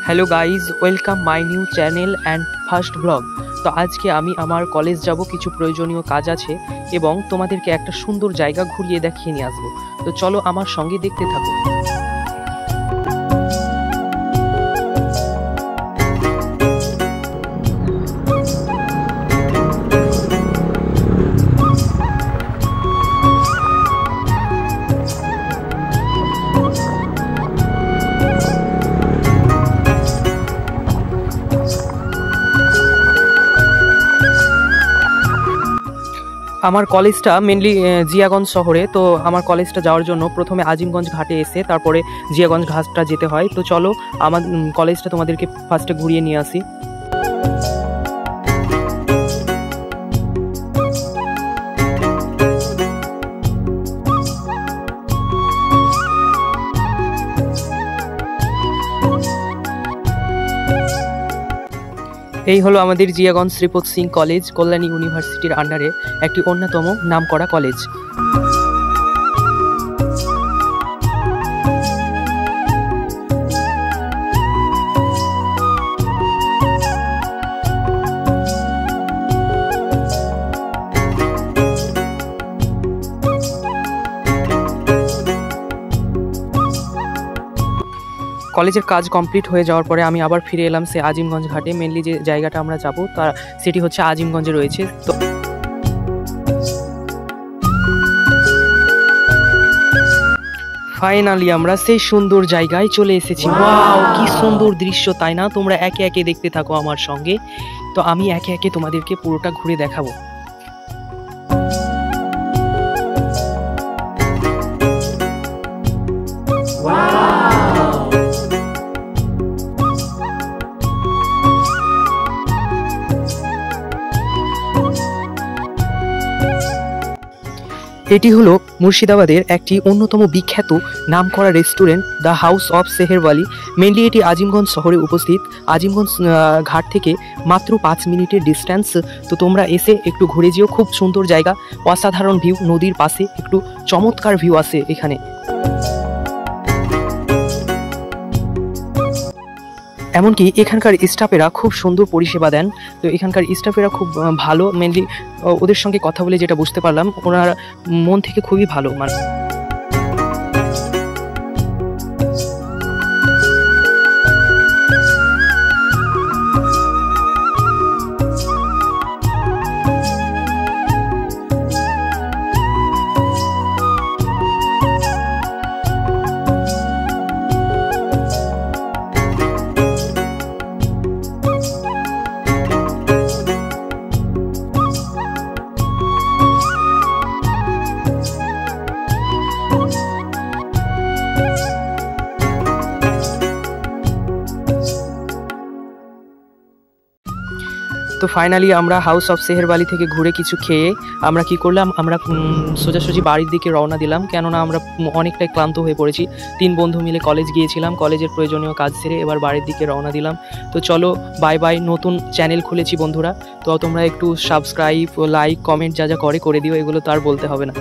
Hello guys, welcome my new channel and first blog. তো আজকে আমি আমার কলেজ যাব, কিছু প্রয়োজনীয় কাজ আছে এবং তোমাদেরকে একটা সুন্দর জায়গা ঘুরিয়ে দেখিয়ে নিয়ে আসবো। তো চলো আমার সঙ্গে দেখতে থাকো। আমার কলেজটা মেনলি জিয়াগঞ্জ শহরে। তো আমার কলেজটা যাওয়ার জন্য প্রথমে আজিমগঞ্জ ঘাটে এসে তারপরে জিয়াগঞ্জ ঘাটটা যেতে হয়। তো চলো আমার কলেজটা তোমাদেরকে ফার্স্টে ঘুরিয়ে নিয়ে আসি। এই হলো আমাদের জিয়াগঞ্জ শ্রীপদ সিং কলেজ, কল্যাণী ইউনিভার্সিটির আন্ডারে একটি অন্যতম নামকরা কলেজ। কলেজের কাজ কমপ্লিট হয়ে যাওয়ার পরে আমি আবার ফিরে এলাম সে আজিমগঞ্জ ঘাটে। মেনলি যে জায়গাটা আমরা যাব তা সেটি হচ্ছে আজিমগঞ্জে রয়েছে। তো ফাইনালি আমরা সেই সুন্দর জায়গায় চলে এসেছি। ওয়াও, কি সুন্দর দৃশ্য, তাই না? তোমরা একে একে দেখতে থাকো আমার সঙ্গে। তো আমি একে একে তোমাদেরকে পুরোটা ঘুরে দেখাবো। এটি হলো মুর্শিদাবাদের একটি অন্যতম বিখ্যাত নামকরা restaurant the house of Sheherwali. Mainly এটি আজিমগঞ্জ শহরে উপস্থিত। আজিমগঞ্জ ঘাট থেকে মাত্র 5 মিনিটের ডিস্ট্যান্স। তো তোমরা এসে একটু ঘুরে যেও, খুব সুন্দর জায়গা, অসাধারণ ভিউ, নদীর পাশে একটু চমৎকার ভিউ আছে এখানে। এমনকি এখানকার স্টাফেরা খুব সুন্দর পরিষেবা দেন। তো এখানকার স্টাফেরা খুব ভালো। মেনলি ওদের সঙ্গে কথা বলে যেটা বুঝতে পারলাম, ওনারা মন থেকে খুবই ভালো। তো ফাইনালি আমরা হাউস অফ সেহেরওয়ালি থেকে ঘুরে কিছু খেয়ে আমরা কি করলাম, আমরা সোজাসুজি বাড়ির দিকে রওনা দিলাম। কেননা আমরা অনেকটাই ক্লান্ত হয়ে পড়েছি। 3 বন্ধু মিলে কলেজ গিয়েছিলাম, কলেজের প্রয়োজনীয় কাজ সেরে এবার বাড়ির দিকে রওনা দিলাম। তো চলো বাই বাই। নতুন চ্যানেল খুলেছি বন্ধুরা, তো তোমরা একটু সাবস্ক্রাইব, লাইক, কমেন্ট যা যা করে দিও, এগুলো তো আর বলতে হবে না।